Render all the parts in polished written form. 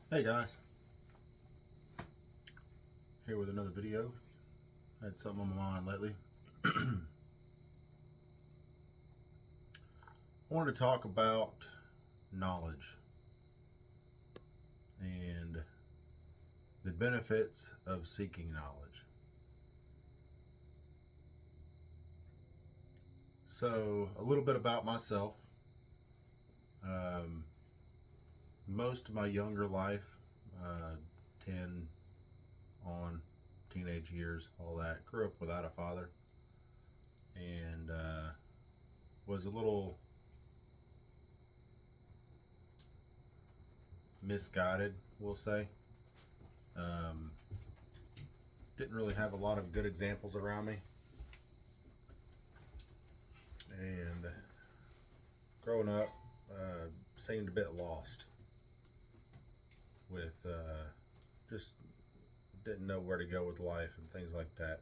Hey guys, here with another video. I had something on my mind lately. I wanted to talk about knowledge and the benefits of seeking knowledge. So, a little bit about myself. Um, Most of my younger life, 10 on teenage years, all that, grew up without a father and was a little misguided, we'll say. Um, didn't really have a lot of good examples around me, and growing up, seemed a bit lost with just didn't know where to go with life and things like that.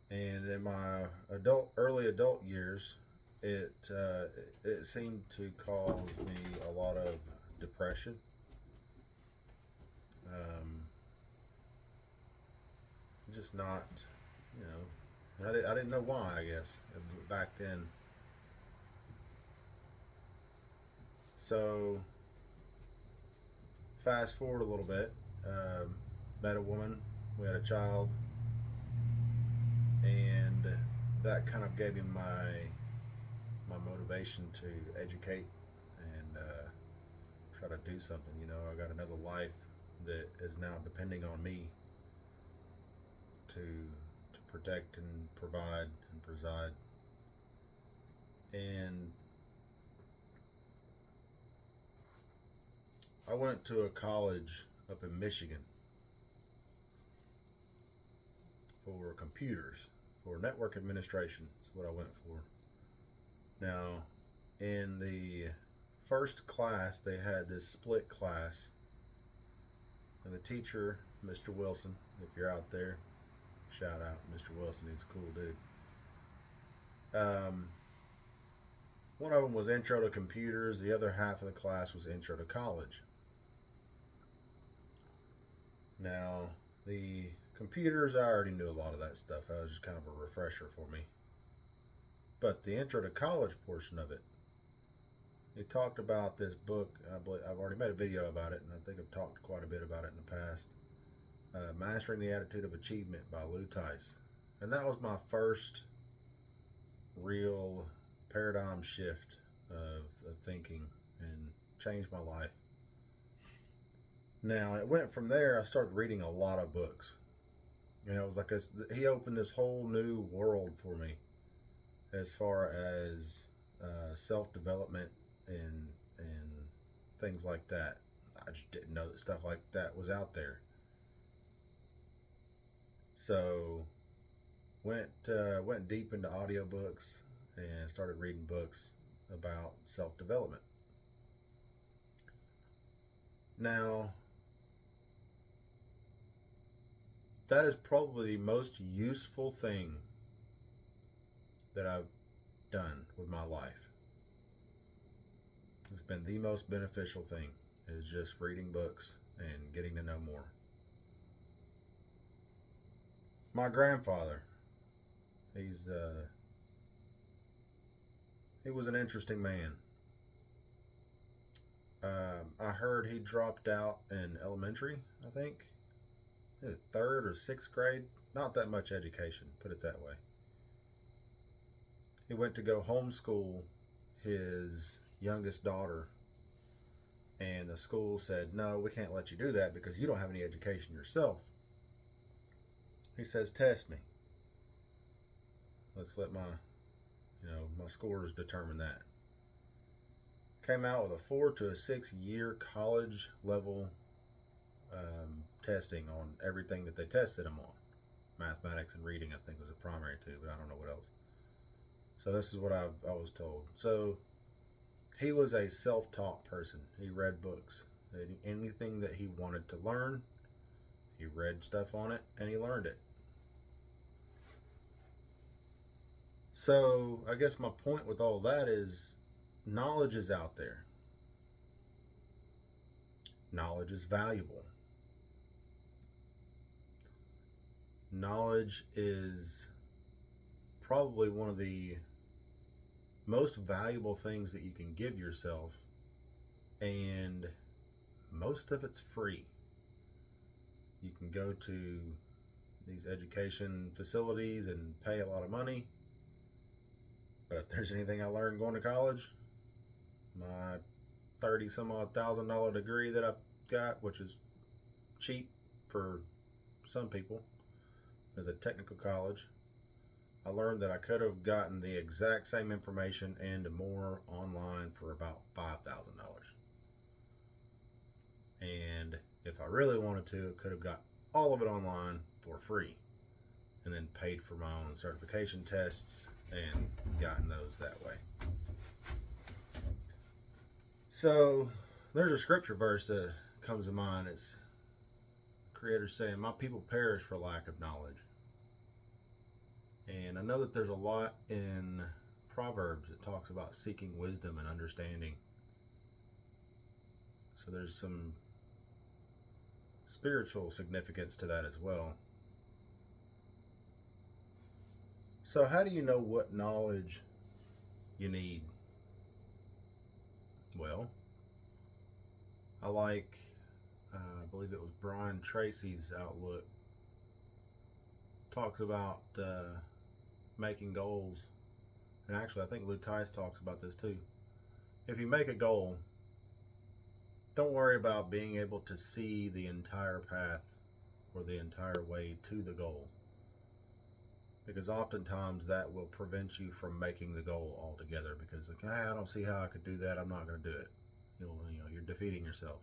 And in my early adult years, it seemed to cause me a lot of depression. Um, just not, you know, I didn't know why. I guess back then. So fast forward a little bit. Met a woman. We had a child, and that kind of gave me my motivation to educate and try to do something. You know, I got another life that is now depending on me to protect and provide and preside. And I went to a college up in Michigan for computers, for network administration. That's what I went for. Now, in the first class, they had this split class, and the teacher, Mr. Wilson, if you're out there, shout out Mr. Wilson. He's a cool dude. Um, One of them was Intro to Computers. The other half of the class was Intro to College. Now, the computers, I already knew a lot of that stuff. That was just kind of a refresher for me. But the Intro to College portion of it, he talked about this book. I've already made a video about it, and I think I've talked quite a bit about it in the past. Mastering the Attitude of Achievement by Lou Tice. And that was my first real paradigm shift of thinking and changed my life. Now, it went from there, I started reading a lot of books. You know, it was like he opened this whole new world for me as far as self development and things like that. I just didn't know that stuff like that was out there. So went deep into audiobooks and started reading books about self development. Now, that is probably the most useful thing that I've done with my life. It's been the most beneficial thing, is just reading books and getting to know more. My grandfather, he's he was an interesting man. I heard he dropped out in elementary, I think, third or sixth grade. Not that much education, put it that way. He went to go homeschool his youngest daughter, and the school said, "No, we can't let you do that because you don't have any education yourself." He says, "Test me. Let's let my scores determine that." Came out with a 4 to 6 year college level testing on everything that they tested him on. Mathematics and reading, I think, was a primary two, but I don't know what else. So this is what I was told. So he was a self-taught person. He read books. Anything that he wanted to learn, he read stuff on it and he learned it. So I guess my point with all that is knowledge is out there. knowledge is valuable. Knowledge is probably one of the most valuable things that you can give yourself, and most of it's free. You can go to these education facilities and pay a lot of money, but if there's anything I learned going to college, my 30 some odd $1,000 degree that I've got, which is cheap for some people as a technical college, I learned that I could have gotten the exact same information and more online for about $5,000. And if I really wanted to, I could have got all of it online for free and then paid for my own certification tests and gotten those that way. So there's a scripture verse that comes to mind. It's the Creator saying, "My people perish for lack of knowledge." And I know that there's a lot in Proverbs that talks about seeking wisdom and understanding. So there's some spiritual significance to that as well. So how do you know what knowledge you need? Well, I believe it was Brian Tracy's outlook, talks about making goals. And actually, I think Lou Tice talks about this too. If you make a goal, don't worry about being able to see the entire path or the entire way to the goal, because oftentimes that will prevent you from making the goal altogether, because like, I don't see how I could do that, I'm not going to do it. You're defeating yourself.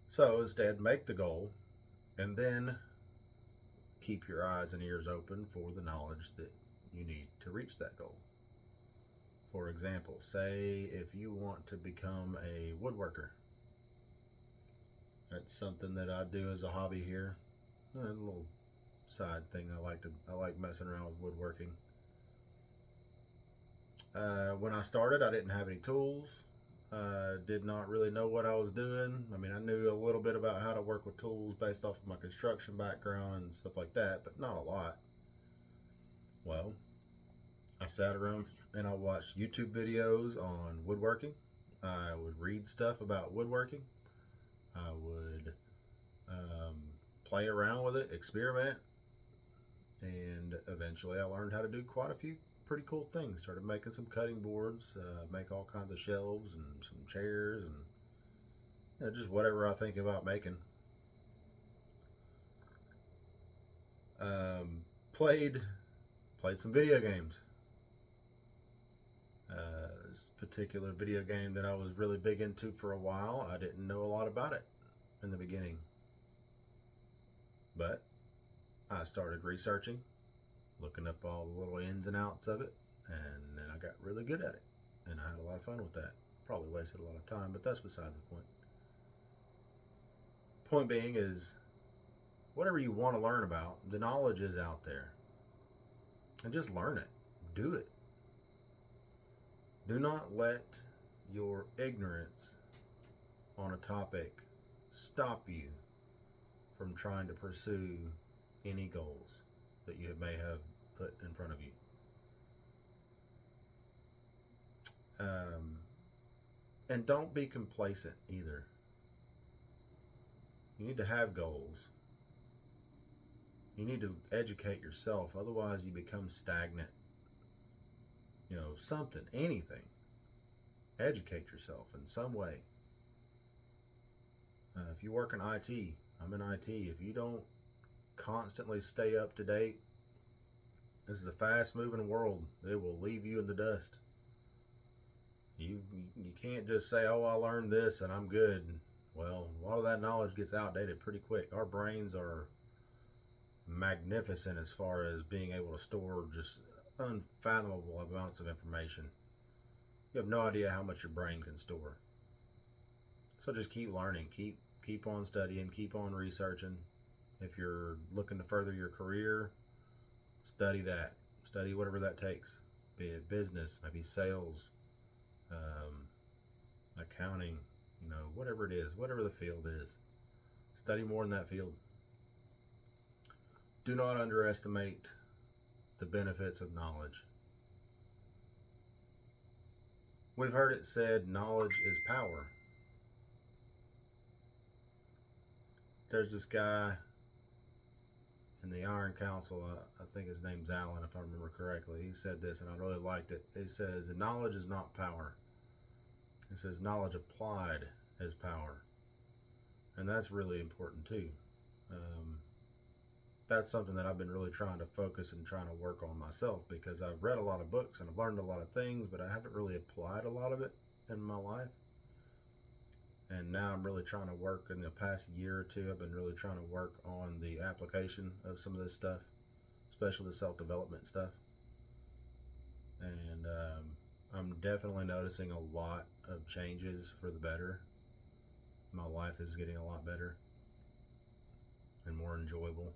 So instead, make the goal and then keep your eyes and ears open for the knowledge that you need to reach that goal. For example, say if you want to become a woodworker. That's something that I do as a hobby here. A little side thing I like messing around with woodworking. When I started, I didn't have any tools. Did not really know what I was doing. I mean, I knew a little bit about how to work with tools based off of my construction background and stuff like that, but not a lot. Well, I sat around and I watched YouTube videos on woodworking. I would read stuff about woodworking. I would play around with it, experiment, and eventually I learned how to do quite a few pretty cool things. Started making some cutting boards, make all kinds of shelves and some chairs, and just whatever I think about making. Played some video games. This particular video game that I was really big into for a while, I didn't know a lot about it in the beginning, but I started researching, looking up all the little ins and outs of it, and then I got really good at it, and I had a lot of fun with that. Probably wasted a lot of time, but that's beside the point. Point being is, whatever you want to learn about, the knowledge is out there, and just learn it. Do it. Do not let your ignorance on a topic stop you from trying to pursue any goals that you may have put in front of you. And don't be complacent either. You need to have goals. You need to educate yourself, otherwise you become stagnant. Something, anything. Educate yourself in some way. If you work in IT, I'm in IT. If you don't constantly stay up to date, this is a fast moving world. It will leave you in the dust. You can't just say, oh, I learned this and I'm good. Well, a lot of that knowledge gets outdated pretty quick. Our brains are magnificent as far as being able to store just unfathomable amounts of information. You have no idea how much your brain can store. So just keep learning, keep on studying, keep on researching. If you're looking to further your career, study that. Study whatever that takes. Be it business, maybe sales, accounting, whatever it is, whatever the field is. Study more in that field. Do not underestimate the benefits of knowledge. We've heard it said, knowledge is power. There's this guy in the Iron Council, I think his name's Alan, if I remember correctly. He said this, and I really liked it. He says, knowledge is not power. It says, knowledge applied is power. And that's really important too. That's something that I've been really trying to focus and trying to work on myself, because I've read a lot of books and I've learned a lot of things, but I haven't really applied a lot of it in my life. And now I'm really trying to work. In the past year or two, I've been really trying to work on the application of some of this stuff, especially the self-development stuff. And I'm definitely noticing a lot of changes for the better. My life is getting a lot better and more enjoyable.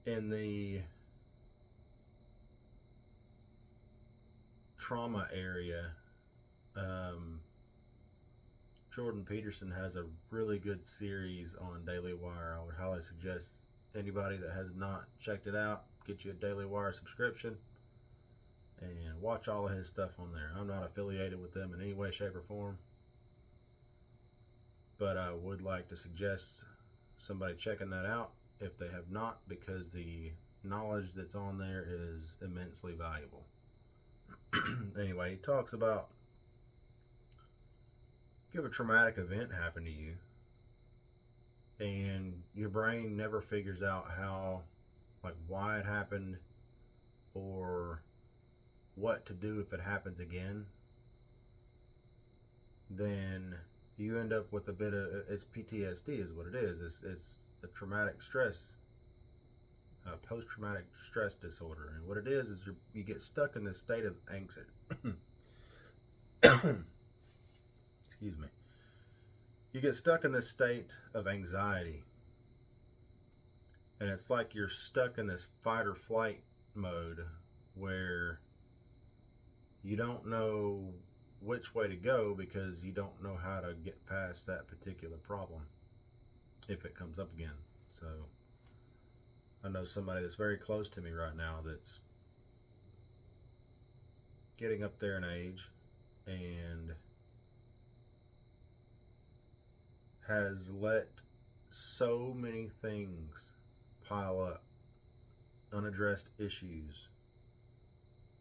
In the trauma area, Jordan Peterson has a really good series on Daily Wire. I would highly suggest anybody that has not checked it out, get you a Daily Wire subscription and watch all of his stuff on there. I'm not affiliated with them in any way, shape, or form, but I would like to suggest somebody checking that out if they have not, because the knowledge that's on there is immensely valuable. Anyway, he talks about, if you have a traumatic event happen to you and your brain never figures out how, like, why it happened or what to do if it happens again, then you end up with a bit of, it's PTSD is what it is. It's a traumatic stress, post-traumatic stress disorder. And what it is you get stuck in this state of anxiety. Excuse me. You get stuck in this state of anxiety. And it's like you're stuck in this fight or flight mode where you don't know which way to go, because you don't know how to get past that particular problem if it comes up again. So I know somebody that's very close to me right now that's getting up there in age and has let so many things pile up, unaddressed issues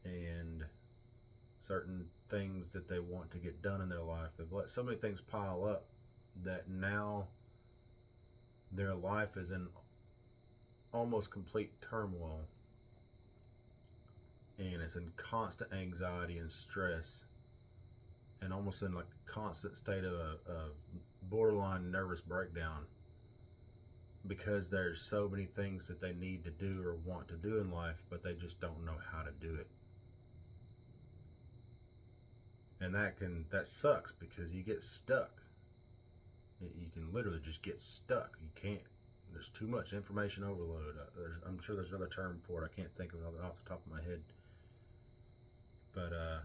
and certain things that they want to get done in their life. They've let so many things pile up that now their life is in almost complete turmoil, and it's in constant anxiety and stress, and almost in like a constant state of a borderline nervous breakdown, because there's so many things that they need to do or want to do in life, but they just don't know how to do it. And that sucks, because you get stuck. You can literally just get stuck. You can't. There's too much information overload. I'm sure there's another term for it. I can't think of it off the top of my head. But I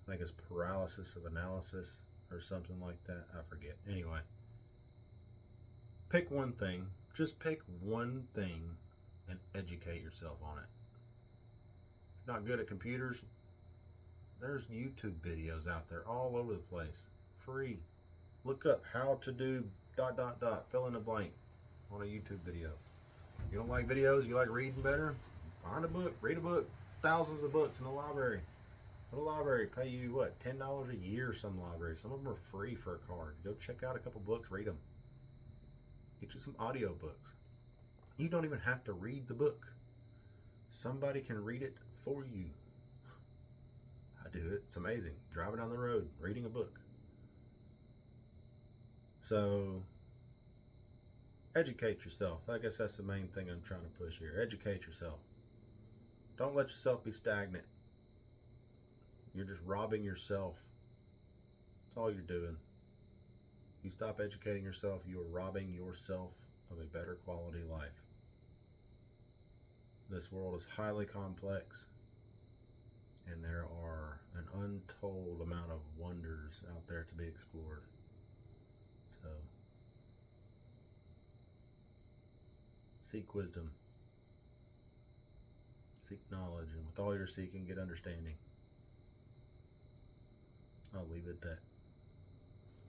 think it's paralysis of analysis or something like that. I forget. Anyway, pick one thing. Just pick one thing and educate yourself on it. If you're not good at computers, there's YouTube videos out there all over the place, free. Look up how to do ... fill in the blank on a YouTube video. You don't like videos, you like reading better, find a book, read a book. Thousands of books in the library. What library pay you what, $10 a year? Some libraries, some of them are free for a card. Go check out a couple books, read them. Get you some audio books. You don't even have to read the book. Somebody can read it for you. I do it. It's amazing. Driving down the road, reading a book. So, educate yourself. I guess that's the main thing I'm trying to push here. Educate yourself. Don't let yourself be stagnant. You're just robbing yourself. That's all you're doing. You stop educating yourself, you are robbing yourself of a better quality life. This world is highly complex, and there are an untold amount of wonders out there to be explored. So, seek wisdom, seek knowledge, and with all your seeking, get understanding. I'll leave it at that.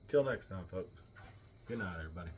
Till next time, folks. Good night, everybody.